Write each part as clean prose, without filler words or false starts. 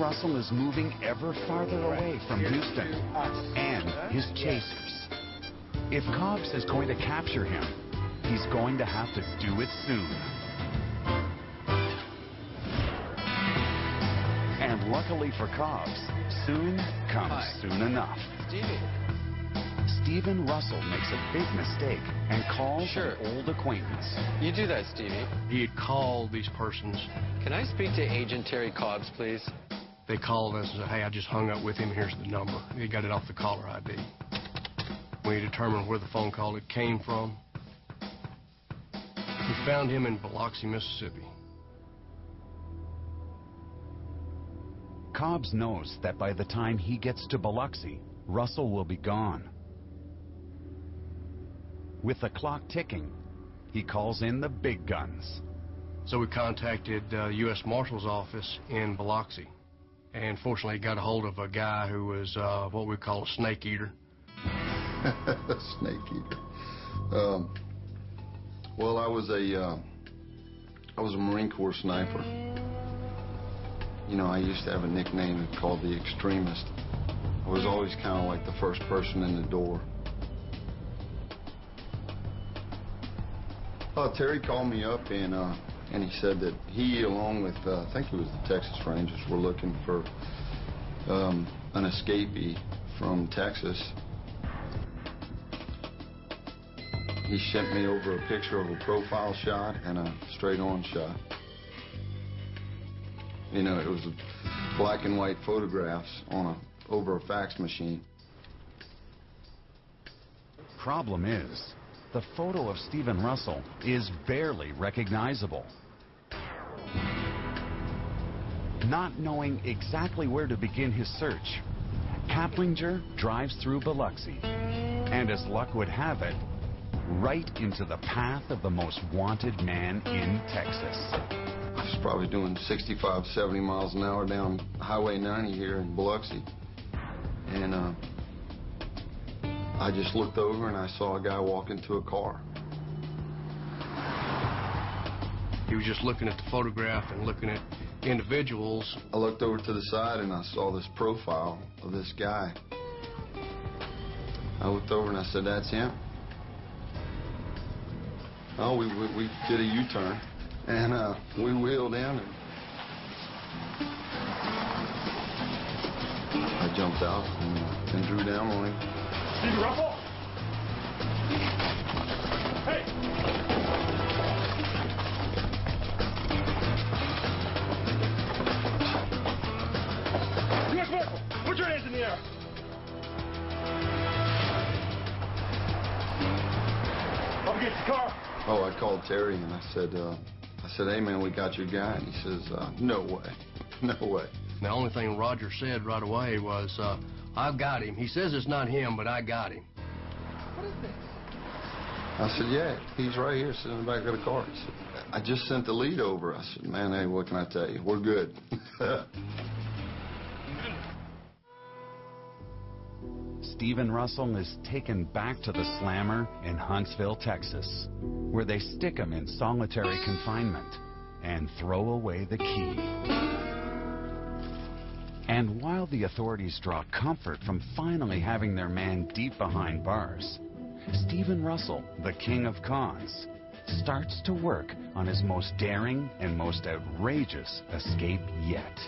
Russell is moving ever farther away from Houston and his chasers. If Cobbs is going to capture him, he's going to have to do it soon. And luckily for Cobbs, soon comes soon enough. Stephen Russell makes a big mistake and calls an old acquaintance. You do that, Stevie. He had called these persons. Can I speak to Agent Terry Cobbs, please? They called us and said, hey, I just hung up with him. Here's the number. He got it off the caller ID. We determined where the phone call it came from. We found him in Biloxi, Mississippi. Cobbs knows that by the time he gets to Biloxi, Russell will be gone. With the clock ticking, he calls in the big guns. So we contacted the U.S. Marshal's office in Biloxi. And fortunately got a hold of a guy who was what we call a snake eater. Snake eater. Well, I was a Marine Corps sniper. You know, I used to have a nickname called the Extremist. I was always kind of like the first person in the door. Terry called me up and he said that he, along with, I think it was the Texas Rangers, were looking for an escapee from Texas. He sent me over a picture of a profile shot and a straight-on shot. You know, it was black and white photographs over a fax machine. Problem is, the photo of Stephen Russell is barely recognizable. Not knowing exactly where to begin his search, Kaplinger drives through Biloxi, and as luck would have it, right into the path of the most wanted man in Texas. I was probably doing 65, 70 miles an hour down Highway 90 here in Biloxi. And I just looked over and I saw a guy walk into a car. He was just looking at the photograph and looking at individuals. I looked over to the side and I saw this profile of this guy. I looked over and I said, that's him. Oh, we did a U-turn and we wheeled in and I jumped out and drew down on him. Steve Russell? Hey! U.S. Marshal, put your hands in the air. Up against the car. Oh, I called Terry and I said, hey man, we got your guy. And he says, no way, no way. The only thing Roger said right away was, I've got him. He says it's not him, but I got him. What is this? I said, yeah, he's right here sitting in the back of the car. He said, I just sent the lead over. I said, man, hey, what can I tell you? We're good. Stephen Russell is taken back to the slammer in Huntsville, Texas, where they stick him in solitary confinement and throw away the key. And while the authorities draw comfort from finally having their man deep behind bars, Stephen Russell, the king of cons, starts to work on his most daring and most outrageous escape yet.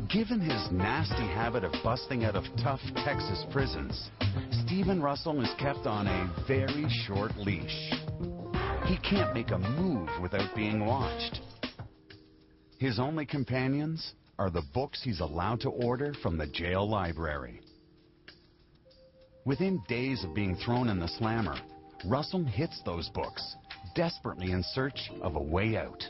Given his nasty habit of busting out of tough Texas prisons, Stephen Russell is kept on a very short leash. He can't make a move without being watched. His only companions are the books he's allowed to order from the jail library. Within days of being thrown in the slammer, Russell hits those books, desperately in search of a way out.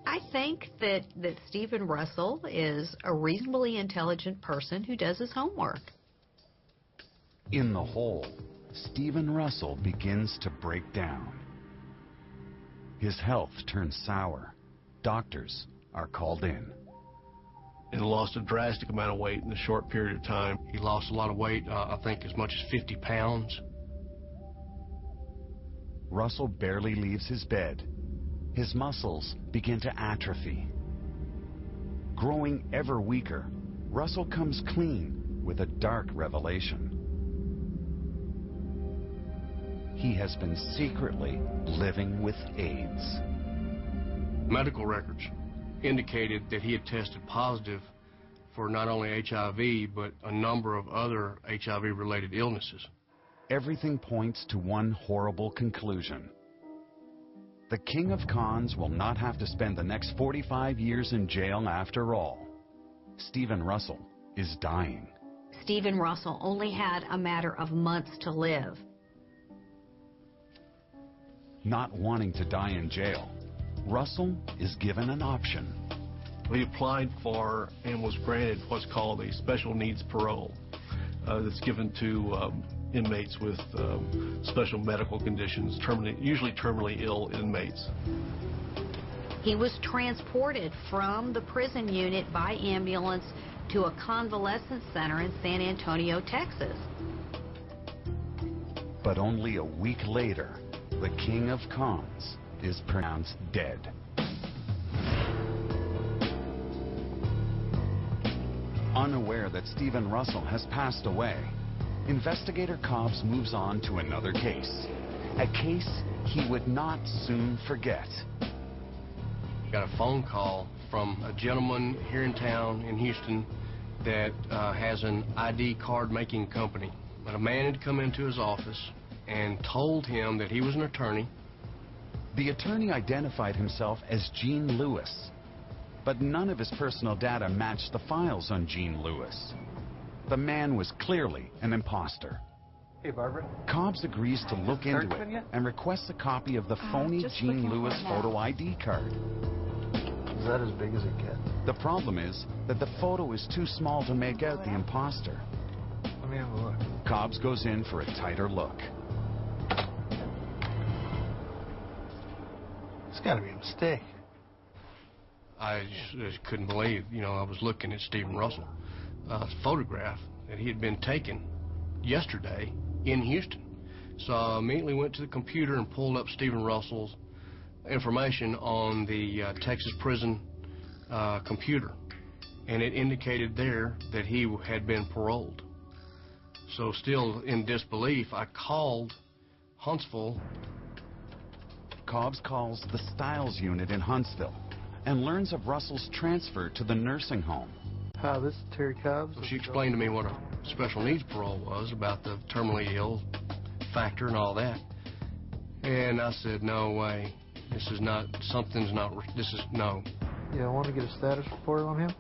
I think that Stephen Russell is a reasonably intelligent person who does his homework. In the hole, Stephen Russell begins to break down. His health turns sour. Doctors are called in. He lost a drastic amount of weight in a short period of time. He lost a lot of weight, I think as much as 50 pounds. Russell barely leaves his bed. His muscles begin to atrophy. Growing ever weaker, Russell comes clean with a dark revelation. He has been secretly living with AIDS. Medical records indicated that he had tested positive for not only HIV, but a number of other HIV-related illnesses. Everything points to one horrible conclusion. The king of cons will not have to spend the next 45 years in jail after all. Stephen Russell is dying. Stephen Russell only had a matter of months to live. Not wanting to die in jail, Russell is given an option. He applied for and was granted what's called a special needs parole that's given to inmates with special medical conditions, usually terminally ill inmates. He was transported from the prison unit by ambulance to a convalescent center in San Antonio, Texas. But only a week later, the king of cons is pronounced dead. Unaware that Stephen Russell has passed away, investigator Cobbs moves on to another case. A case he would not soon forget. Got a phone call from a gentleman here in town in Houston that has an ID card making company. But a man had come into his office and told him that he was an attorney. The attorney identified himself as Gene Lewis, but none of his personal data matched the files on Gene Lewis. The man was clearly an imposter. Hey, Barbara. Cobbs agrees to look into it and requests a copy of the phony Gene Lewis photo ID card. Is that as big as it gets? The problem is that the photo is too small to make out the imposter. Let me have a look. Cobbs goes in for a tighter look. It's got to be a mistake. I just couldn't believe, I was looking at Stephen Russell's photograph that he had been taken yesterday in Houston. So I immediately went to the computer and pulled up Stephen Russell's information on the Texas prison computer. And it indicated there that he had been paroled. So still in disbelief, I called Huntsville. Cobbs calls the Stiles unit in Huntsville and learns of Russell's transfer to the nursing home. Hi, this is Terry Cobbs. So she explained to me what a special needs parole was, about the terminally ill factor and all that. And I said, no way. This is not, no. Yeah, I want to get a status report on him.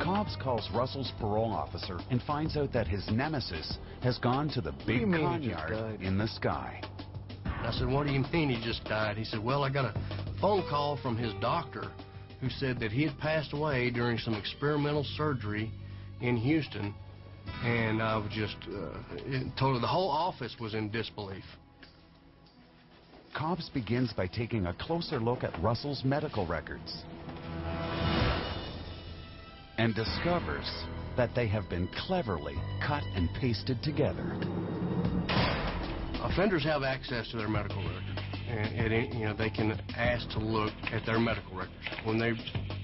Cobbs calls Russell's parole officer and finds out that his nemesis has gone to the big con yard in the sky. I said, what do you mean he just died? He said, well, I got a phone call from his doctor who said that he had passed away during some experimental surgery in Houston. And I was just, totally, the whole office was in disbelief. Cobbs begins by taking a closer look at Russell's medical records and discovers that they have been cleverly cut and pasted together. Offenders have access to their medical records, and they can ask to look at their medical records. When they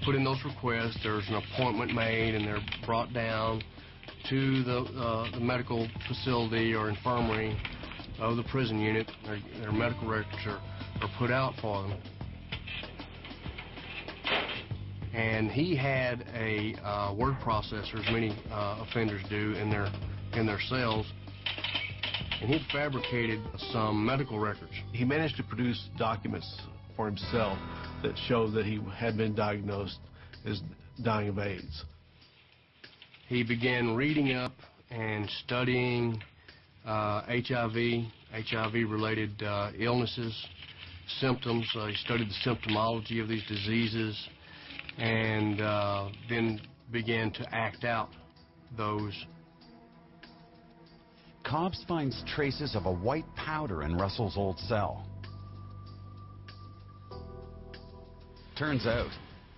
put in those requests, there's an appointment made, and they're brought down to the medical facility or infirmary of the prison unit. Their medical records are put out for them. And he had a word processor, as many offenders do in their cells. And he'd fabricated some medical records. He managed to produce documents for himself that showed that he had been diagnosed as dying of AIDS. He began reading up and studying HIV-related illnesses, symptoms. He studied the symptomology of these diseases, and then began to act out those. Cobbs finds traces of a white powder in Russell's old cell. Turns out,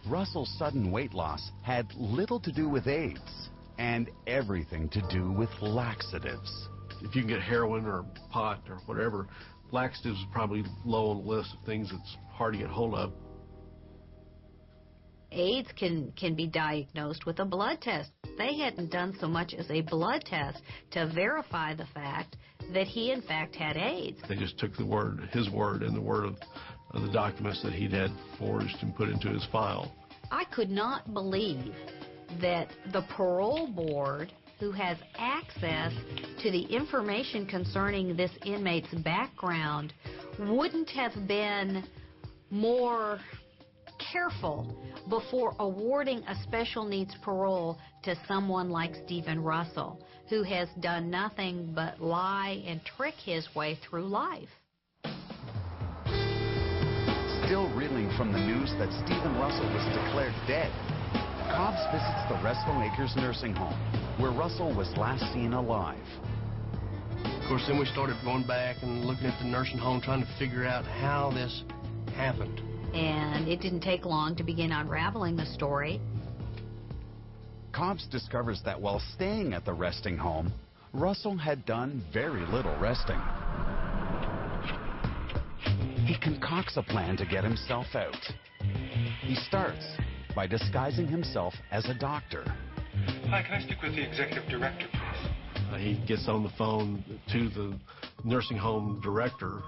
Russell's sudden weight loss had little to do with AIDS and everything to do with laxatives. If you can get heroin or pot or whatever, laxatives is probably low on the list of things that's hard to get hold of. AIDS can be diagnosed with a blood test. They hadn't done so much as a blood test to verify the fact that he in fact had AIDS. They just took the word, his word, and the word of the documents that he'd had forged and put into his file. I could not believe that the parole board, who has access to the information concerning this inmate's background, wouldn't have been more careful before awarding a special needs parole to someone like Stephen Russell, who has done nothing but lie and trick his way through life. Still reeling from the news that Stephen Russell was declared dead, Cobbs visits the Restful Acres nursing home, where Russell was last seen alive. Of course, then we started going back and looking at the nursing home, trying to figure out how this happened. And it didn't take long to begin unraveling the story. Cobbs discovers that while staying at the resting home, Russell had done very little resting. He concocts a plan to get himself out. He starts by disguising himself as a doctor. Hi, can I speak with the executive director, please? He gets on the phone to the nursing home director,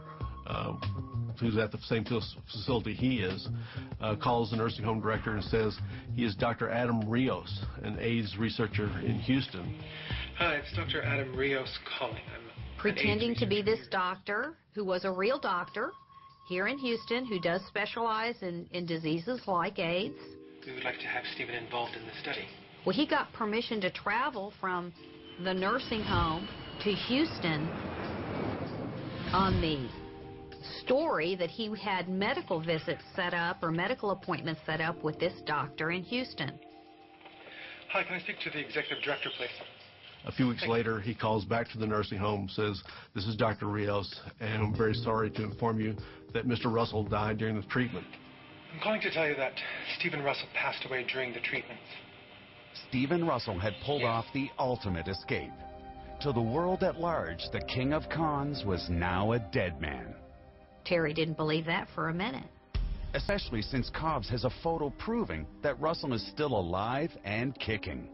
who's at the same facility he is, calls the nursing home director and says he is Dr. Adam Rios, an AIDS researcher in Houston. Hi, it's Dr. Adam Rios calling. I'm Pretending to be this doctor, who was a real doctor here in Houston, who does specialize in diseases like AIDS. We would like to have Stephen involved in the study. Well, he got permission to travel from the nursing home to Houston on the story that he had medical visits set up or medical appointments set up with this doctor in Houston. Hi, can I speak to the executive director, please? A few weeks later, he calls back to the nursing home, says, "This is Dr. Rios, and I'm very sorry to inform you that Mr. Russell died during the treatment." I'm calling to tell you that Stephen Russell passed away during the treatments. Stephen Russell had pulled off the ultimate escape. To the world at large, the king of cons was now a dead man. Terry didn't believe that for a minute. Especially since Cobbs has a photo proving that Russell is still alive and kicking.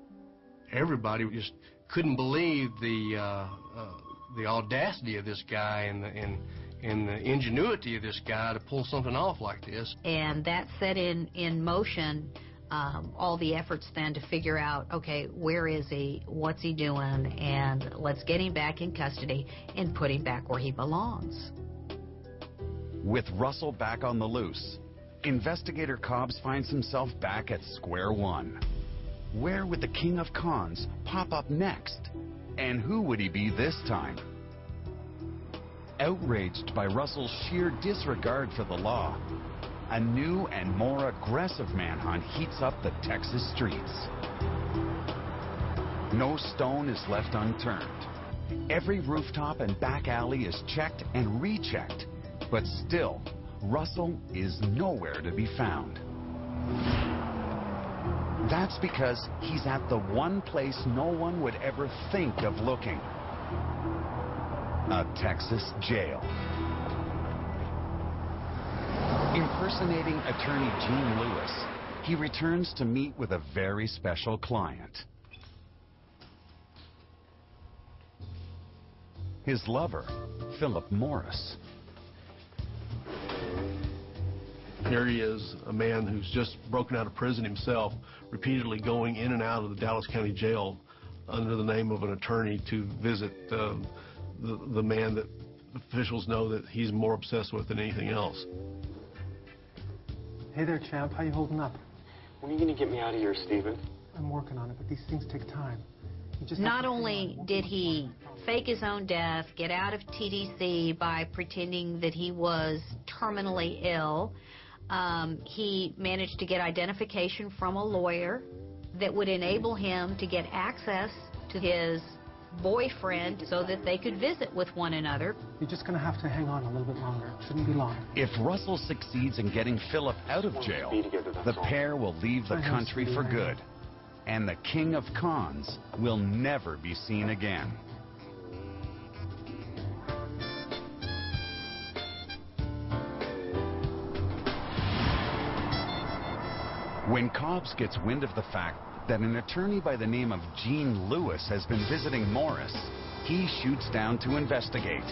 Everybody just couldn't believe the audacity of this guy and the ingenuity of this guy to pull something off like this. And that set in motion all the efforts then to figure out, okay, where is he, what's he doing, and let's get him back in custody and put him back where he belongs. With Russell back on the loose, investigator Cobbs finds himself back at square one. Where would the king of cons pop up next? And who would he be this time? Outraged by Russell's sheer disregard for the law, a new and more aggressive manhunt heats up the Texas streets. No stone is left unturned. Every rooftop and back alley is checked and rechecked, but still, Russell is nowhere to be found. That's because he's at the one place no one would ever think of looking: a Texas jail. Impersonating attorney Gene Lewis, he returns to meet with a very special client. His lover, Philip Morris. Here he is, a man who's just broken out of prison himself, repeatedly going in and out of the Dallas County Jail under the name of an attorney to visit the man that officials know that he's more obsessed with than anything else. Hey there, champ. How you holding up? When are you going to get me out of here, Stephen? I'm working on it, but these things take time. You just Not only did he fake his own death, get out of TDC by pretending that he was terminally ill, he managed to get identification from a lawyer that would enable him to get access to his boyfriend so that they could visit with one another. You're just going to have to hang on a little bit longer. It shouldn't be long. If Russell succeeds in getting Philip out of jail, the pair will leave the country for good, and the king of cons will never be seen again. When Cobbs gets wind of the fact that an attorney by the name of Gene Lewis has been visiting Morris, he shoots down to investigate.